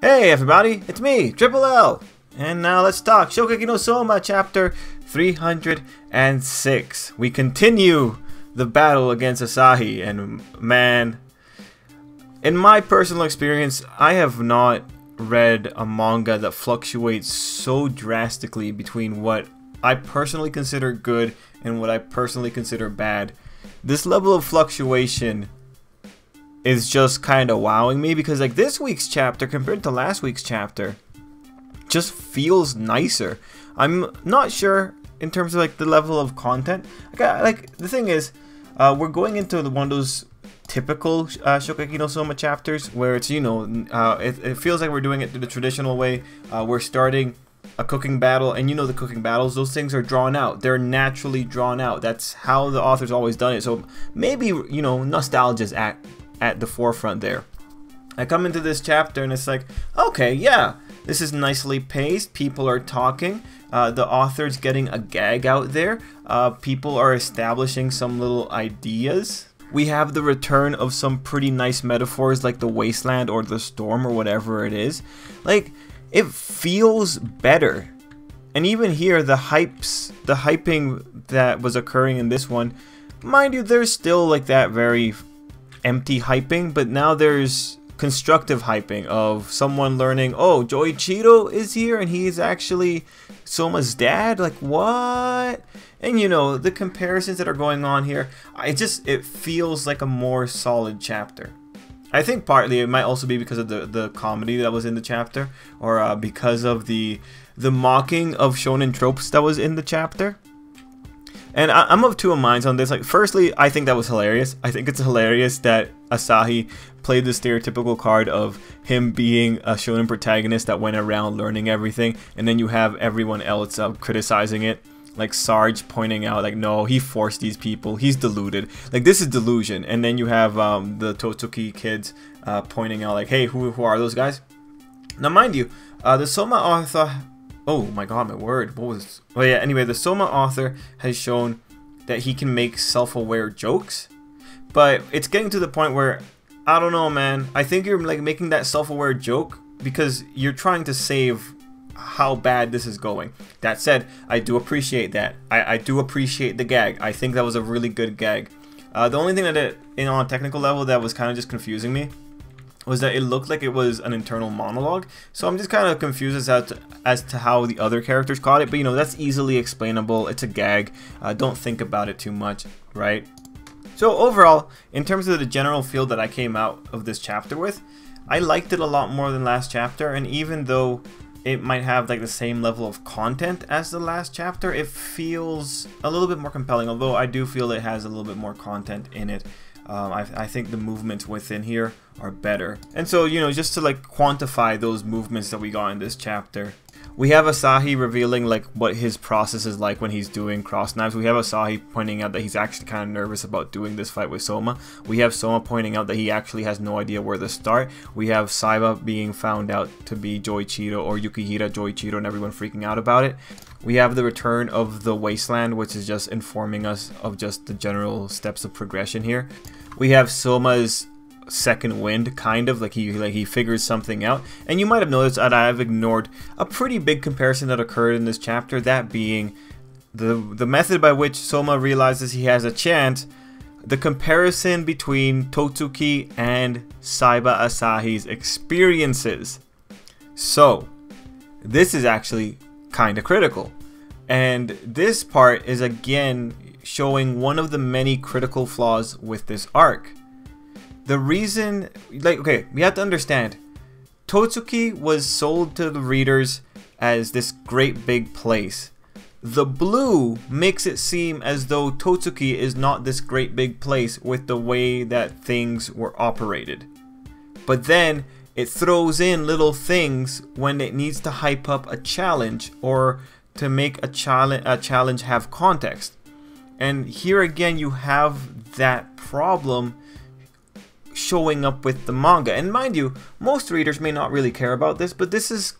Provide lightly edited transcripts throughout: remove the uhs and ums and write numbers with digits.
Hey everybody, it's me, Triple L! And now let's talk Shokugeki no Soma chapter 306. We continue the battle against Asahi, and man, in my personal experience, I have not read a manga that fluctuates so drastically between what I personally consider good and what I personally consider bad. This level of fluctuation is just kind of wowing me, because like this week's chapter compared to last week's chapter just feels nicer. I'm not sure in terms of like the level of content. Like the thing is, we're going into one of those typical Shokugeki no Soma chapters where it's, you know, it feels like we're doing it the traditional way. We're starting a cooking battle, and you know the cooking battles, those things are drawn out. They're naturally drawn out. That's how the author's always done it. So maybe, you know, nostalgia's at the forefront there. I come into this chapter and it's like, okay, yeah, this is nicely paced. People are talking. The author's getting a gag out there. People are establishing some little ideas. We have the return of some pretty nice metaphors like the wasteland or the storm or whatever it is. Like, it feels better. And even here, the hyping that was occurring in this one, mind you, there's still like that very empty hyping, but now there's constructive hyping of someone learning, oh, Joichiro is here and he is actually Soma's dad. Like, what? And you know, the comparisons that are going on here, it feels like a more solid chapter. I think partly it might also be because of the comedy that was in the chapter, or because of the mocking of shonen tropes that was in the chapter. And I'm of two minds on this. Like, firstly, I think that was hilarious. I think it's hilarious that Asahi played the stereotypical card of him being a shonen protagonist that went around learning everything, and then you have everyone else criticizing it. Like Sarge pointing out, like, no, he forced these people. He's deluded. Like, this is delusion. And then you have the Totsuki kids pointing out, like, hey, who are those guys? Now, mind you, the Soma author... Oh my god, my word. What was... Oh yeah, anyway, the Soma author has shown that he can make self-aware jokes. But it's getting to the point where, I don't know, man. I think you're like making that self-aware joke because you're trying to save how bad this is going. That said, I do appreciate that. I do appreciate the gag. I think that was a really good gag. The only thing that on a technical level that was kind of just confusing me was that it looked like it was an internal monologue. So I'm just kind of confused as to how the other characters caught it. But you know, that's easily explainable. It's a gag. Don't think about it too much, right? So overall, in terms of the general feel that I came out of this chapter with, I liked it a lot more than last chapter. And even though it might have like the same level of content as the last chapter, it feels a little bit more compelling. Although I do feel it has a little bit more content in it. I think the movements within here are better. And so, you know, just to like quantify those movements that we got in this chapter, we have Asahi revealing like what his process is like when he's doing cross knives. We have Asahi pointing out that he's actually kind of nervous about doing this fight with Soma. We have Soma pointing out that he actually has no idea where to start. We have Saiba being found out to be Joichiro or Yukihira Joichiro and everyone freaking out about it. We have the return of the wasteland, which is just informing us of just the general steps of progression here. We have Soma's second wind, kind of like he figures something out. And you might have noticed that I've ignored a pretty big comparison that occurred in this chapter, that being the method by which Soma realizes he has a chance. The comparison between Totsuki and Saiba Asahi's experiences. So this is actually kind of critical, and this part is again showing one of the many critical flaws with this arc. The reason, like, okay, we have to understand, Totsuki was sold to the readers as this great big place. The blue makes it seem as though Totsuki is not this great big place with the way that things were operated. But then it throws in little things when it needs to hype up a challenge or to make a challenge have context. And here again you have that problem showing up with the manga. And mind you, most readers may not really care about this, but this is,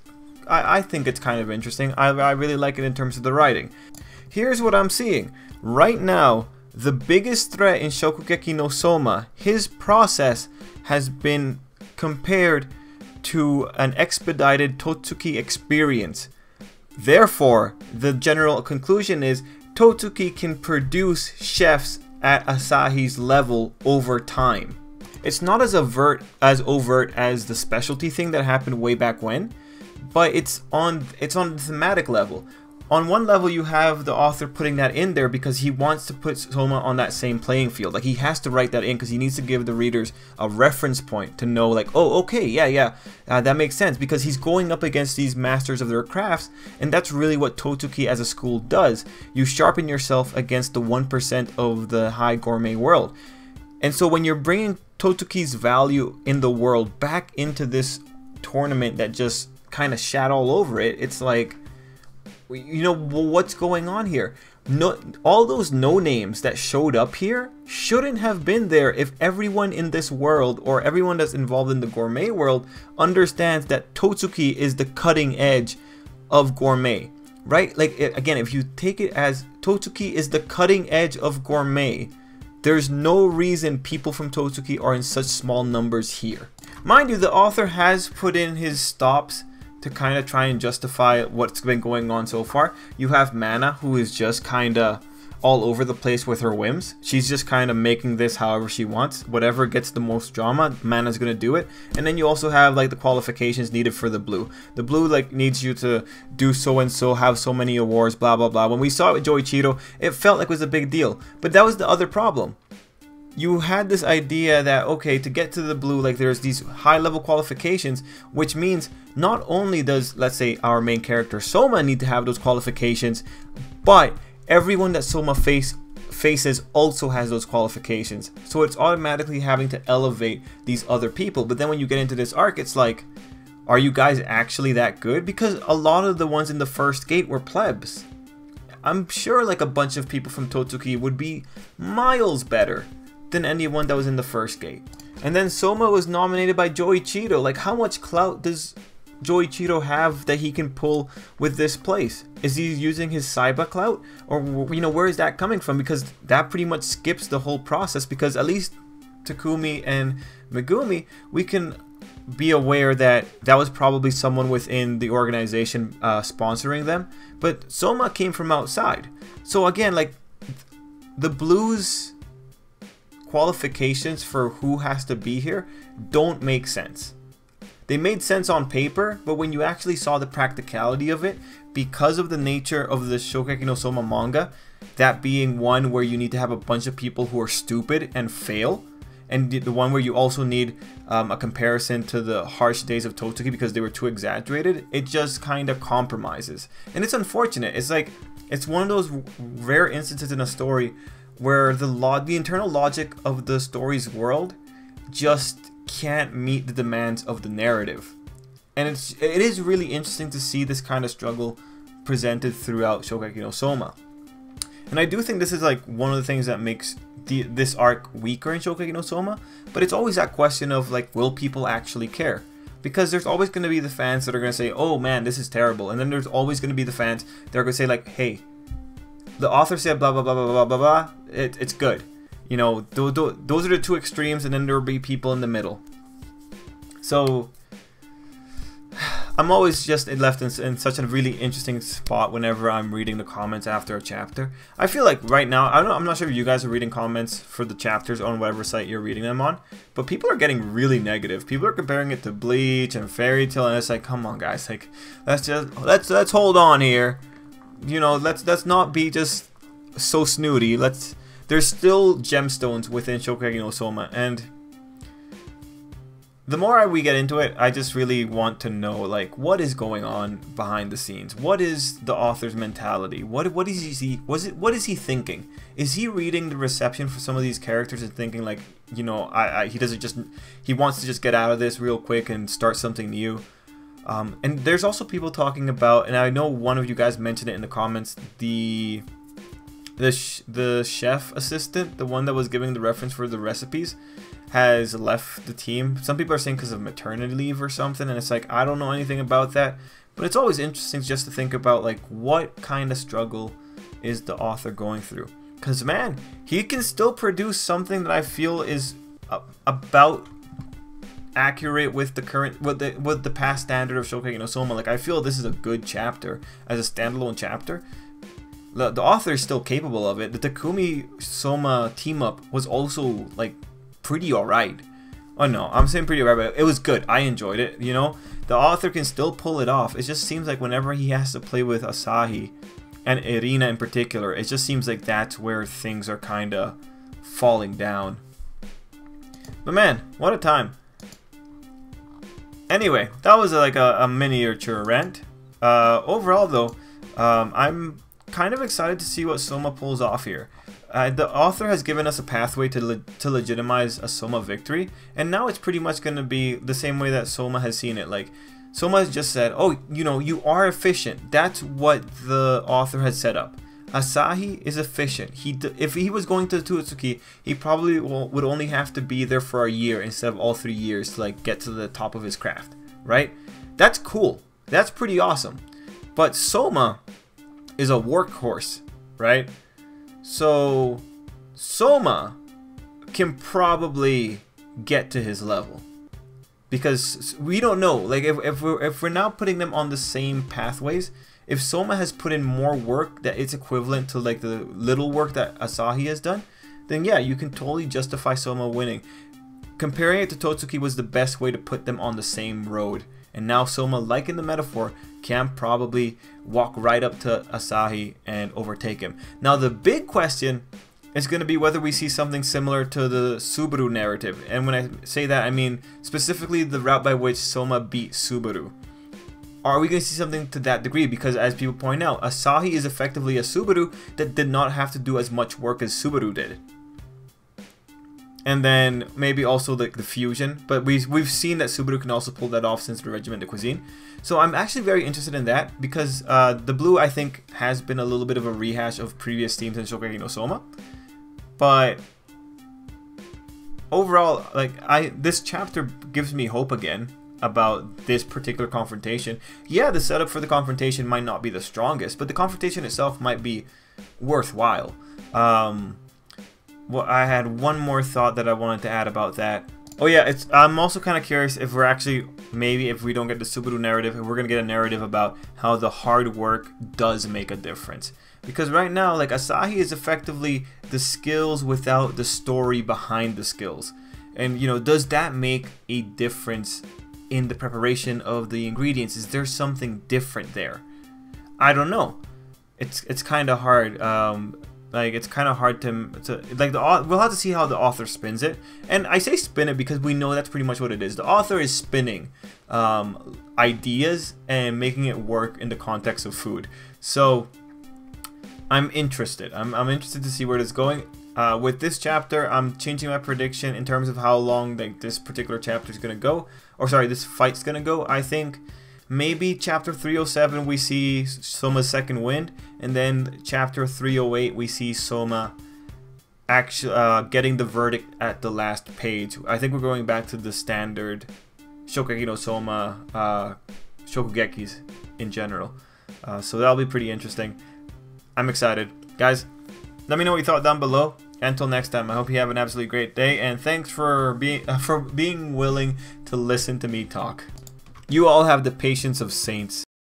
I think it's kind of interesting. I really like it in terms of the writing. Here's what I'm seeing. Right now, the biggest threat in Shokugeki no Soma, his process has been compared to an expedited Totsuki experience. Therefore, the general conclusion is Totsuki can produce chefs at Asahi's level over time. It's not as overt as the specialty thing that happened way back when, but it's on the thematic level. On one level, you have the author putting that in there because he wants to put Soma on that same playing field. Like, he has to write that in because he needs to give the readers a reference point to know, like, oh, okay, yeah, that makes sense, because he's going up against these masters of their crafts, and that's really what Totsuki as a school does. You sharpen yourself against the 1% of the high gourmet world. And so when you're bringing Totsuki's value in the world back into this tournament that just kind of shat all over it, it's like, you know, what's going on here? No, all those no names that showed up here shouldn't have been there if everyone in this world, or everyone that's involved in the gourmet world, understands that Totsuki is the cutting edge of gourmet, right? Like, again, if you take it as Totsuki is the cutting edge of gourmet, there's no reason people from Totsuki are in such small numbers here. Mind you, the author has put in his stops to kind of try and justify what's been going on so far. You have Mana, who is just kind of all over the place with her whims. She's just kind of making this however she wants. Whatever gets the most drama, Mana's gonna do it. And then you also have like the qualifications needed for the blue. The blue like needs you to do so and so, have so many awards, blah blah blah. When we saw it with Joichiro, it felt like it was a big deal. But that was the other problem. You had this idea that, okay, to get to the blue, like, there's these high level qualifications, which means not only does, let's say, our main character Soma need to have those qualifications, but everyone that Soma faces also has those qualifications. So it's automatically having to elevate these other people. But then when you get into this arc, it's like, are you guys actually that good? Because a lot of the ones in the first gate were plebs. I'm sure like a bunch of people from Totsuki would be miles better than anyone that was in the first gate. And then Soma was nominated by Joichiro. Like, how much clout does Joichiro have that he can pull with this place? Is he using his Saiba clout? Or, you know, where is that coming from? Because that pretty much skips the whole process, because at least Takumi and Megumi, we can be aware that that was probably someone within the organization sponsoring them. But Soma came from outside. So again, like, the Blues qualifications for who has to be here don't make sense. They made sense on paper, but when you actually saw the practicality of it, because of the nature of the Shokugeki no Soma manga, that being one where you need to have a bunch of people who are stupid and fail, and the one where you also need a comparison to the harsh days of Totsuki because they were too exaggerated, it just kind of compromises. And it's unfortunate. It's like, it's one of those rare instances in a story where the internal logic of the story's world just can't meet the demands of the narrative. And it is really interesting to see this kind of struggle presented throughout Shokugeki no Soma. And I do think this is like one of the things that makes this arc weaker in Shokugeki no Soma, but it's always that question of like, will people actually care? Because there's always going to be the fans that are going to say, oh man, this is terrible. And then there's always going to be the fans that are going to say like, hey, the author said blah blah blah blah blah blah blah, it's good. You know, those are the two extremes, and then there will be people in the middle. So I'm always just left in such a really interesting spot whenever I'm reading the comments after a chapter. I feel like right now, I'm not sure if you guys are reading comments for the chapters on whatever site you're reading them on, but people are getting really negative. People are comparing it to Bleach and Fairy Tail, and it's like, come on guys, like, let's hold on here. You know, let's not be just so snooty. There's still gemstones within Shokugeki no Soma, and the more we get into it, I just really want to know, like, what is going on behind the scenes? What is the author's mentality? What is he thinking? Is he reading the reception for some of these characters and thinking like, you know, he wants to just get out of this real quick and start something new? And there's also people talking about, and I know one of you guys mentioned it in the comments, the chef assistant, the one that was giving the reference for the recipes, has left the team. Some people are saying because of maternity leave or something, and it's like, I don't know anything about that, but it's always interesting just to think about like, what kind of struggle is the author going through? Because man, he can still produce something that I feel is about accurate with the current with the past standard of Shokugeki no Soma. Like I feel this is a good chapter as a standalone chapter. The author is still capable of it. The Takumi Soma team up was also like pretty alright. Oh no, I'm saying pretty alright, but it was good. I enjoyed it, you know? The author can still pull it off. It just seems like whenever he has to play with Asahi, and Irina in particular, it just seems like that's where things are kinda falling down. But man, what a time. Anyway, that was like a miniature rant. Overall though, I'm kind of excited to see what Soma pulls off here. The author has given us a pathway to legitimize a Soma victory, and now it's pretty much going to be the same way that Soma has seen it. Like, Soma has just said, oh, you know, you are efficient. That's what the author has set up. Asahi is efficient. If he was going to Totsuki, he probably would only have to be there for a year instead of all 3 years to like get to the top of his craft, right? That's cool. That's pretty awesome. But Soma is a workhorse, right? So Soma can probably get to his level, because we don't know. Like if we're now putting them on the same pathways, if Soma has put in more work that it's equivalent to like the little work that Asahi has done, then yeah, you can totally justify Soma winning. Comparing it to Totsuki was the best way to put them on the same road. And now Soma, like in the metaphor, can probably walk right up to Asahi and overtake him. Now the big question is going to be whether we see something similar to the Subaru narrative. And when I say that, I mean specifically the route by which Soma beat Subaru. Are we going to see something to that degree? Because as people point out, Asahi is effectively a Subaru that did not have to do as much work as Subaru did. And then maybe also the fusion, but we've seen that Subaru can also pull that off since the Regiment de Cuisine. So I'm actually very interested in that, because the blue, I think, has been a little bit of a rehash of previous themes in Shokugeki no Soma. But overall, like this chapter gives me hope again about this particular confrontation. Yeah, the setup for the confrontation might not be the strongest, but the confrontation itself might be worthwhile. Well, I had one more thought that I wanted to add about that. Oh yeah, I'm also kind of curious if we're actually, maybe if we don't get the Subaru narrative, if we're going to get a narrative about how the hard work does make a difference. Because right now, like, Asahi is effectively the skills without the story behind the skills. And, you know, does that make a difference in the preparation of the ingredients? Is there something different there? I don't know. It's kind of hard. Like, it's kind of hard to like, we'll have to see how the author spins it. And I say spin it because we know that's pretty much what it is. The author is spinning ideas and making it work in the context of food. So I'm interested. I'm interested to see where it's going. With this chapter, I'm changing my prediction in terms of how long like this particular chapter is gonna go, or sorry, this fight's gonna go. I think maybe chapter 307 we see Soma's second wind, and then chapter 308 we see Soma actually getting the verdict at the last page. I think we're going back to the standard Shokugeki no Soma Shokugekis in general. So that'll be pretty interesting. I'm excited. Guys, let me know what you thought down below. Until next time, I hope you have an absolutely great day, and thanks for being willing to listen to me talk. You all have the patience of saints.